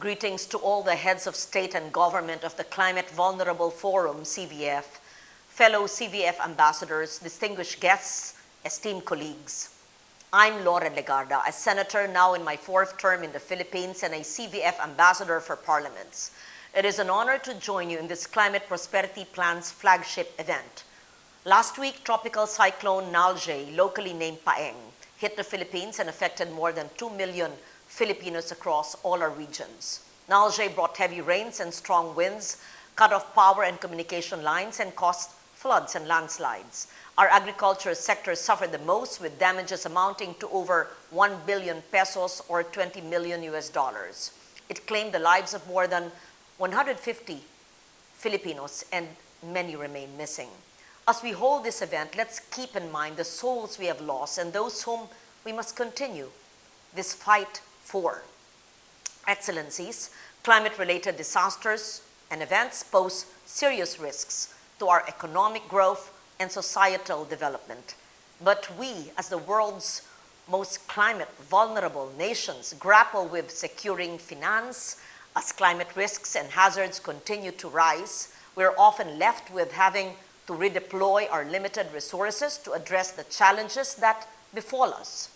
Greetings to all the heads of state and government of the Climate Vulnerable Forum, CVF, fellow CVF ambassadors, distinguished guests, esteemed colleagues. I'm Loren Legarda, a senator now in my 4th term in the Philippines and a CVF ambassador for parliaments. It is an honor to join you in this Climate Prosperity Plan's flagship event. Last week, tropical cyclone El-Sheikh, locally named Paeng, hit the Philippines and affected more than 2 million Filipinos across all our regions. El-Sheikh brought heavy rains and strong winds, cut off power and communication lines, and caused floods and landslides. Our agriculture sector suffered the most, with damages amounting to over 1 billion pesos or $20 million. It claimed the lives of more than 150 Filipinos, and many remain missing. As we hold this event, let's keep in mind the souls we have lost and those whom we must continue this fight for. Excellencies, climate-related disasters and events pose serious risks to our economic growth and societal development. But we, as the world's most climate-vulnerable nations, grapple with securing finance. As climate risks and hazards continue to rise, we're often left with having to redeploy our limited resources to address the challenges that befall us.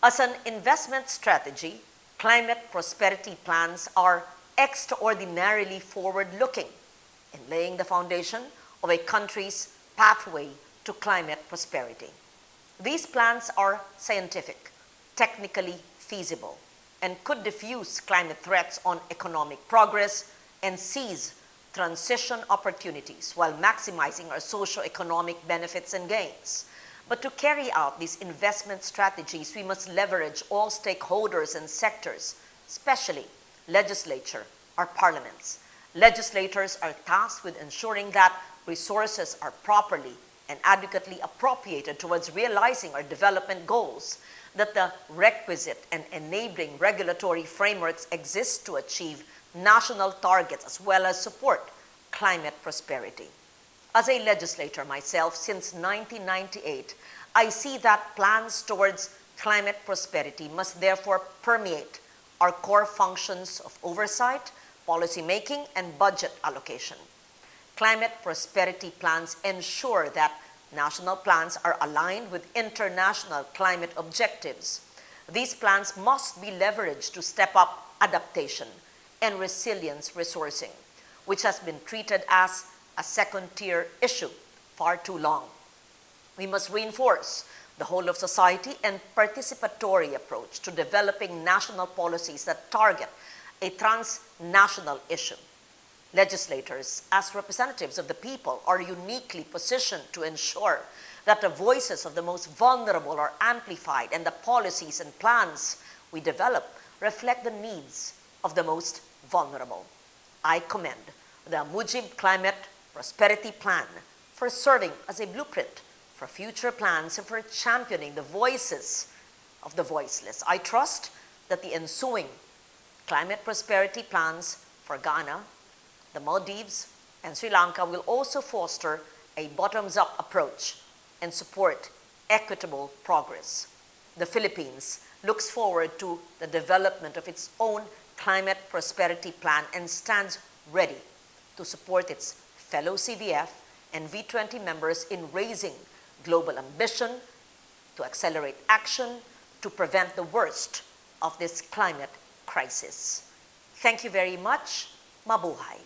As an investment strategy, climate prosperity plans are extraordinarily forward-looking in laying the foundation of a country's pathway to climate prosperity. These plans are scientific, technically feasible, and could diffuse climate threats on economic progress and seize transition opportunities while maximizing our socio-economic benefits and gains. But to carry out these investment strategies, we must leverage all stakeholders and sectors, especially legislature, our parliaments. Legislators are tasked with ensuring that resources are properly and adequately appropriated towards realizing our development goals, that the requisite and enabling regulatory frameworks exist to achieve national targets as well as support climate prosperity. As a legislator myself since 1998, I see that plans towards climate prosperity must therefore permeate our core functions of oversight, policy making, and budget allocation. Climate prosperity plans ensure that national plans are aligned with international climate objectives. These plans must be leveraged to step up adaptation and resilience resourcing, which has been treated as a second-tier issue far too long. We must reinforce the whole of society and participatory approach to developing national policies that target a transnational issue. Legislators, as representatives of the people, are uniquely positioned to ensure that the voices of the most vulnerable are amplified and the policies and plans we develop reflect the needs of the most vulnerable. I commend the Mujib Climate Prosperity Plan for serving as a blueprint for future plans and for championing the voices of the voiceless. I trust that the ensuing climate prosperity plans for Ghana, the Maldives, and Sri Lanka will also foster a bottoms-up approach and support equitable progress. The Philippines looks forward to the development of its own climate prosperity plan and stands ready to support its fellow CVF and V20 members in raising global ambition to accelerate action to prevent the worst of this climate crisis. Thank you very much. Mabuhay.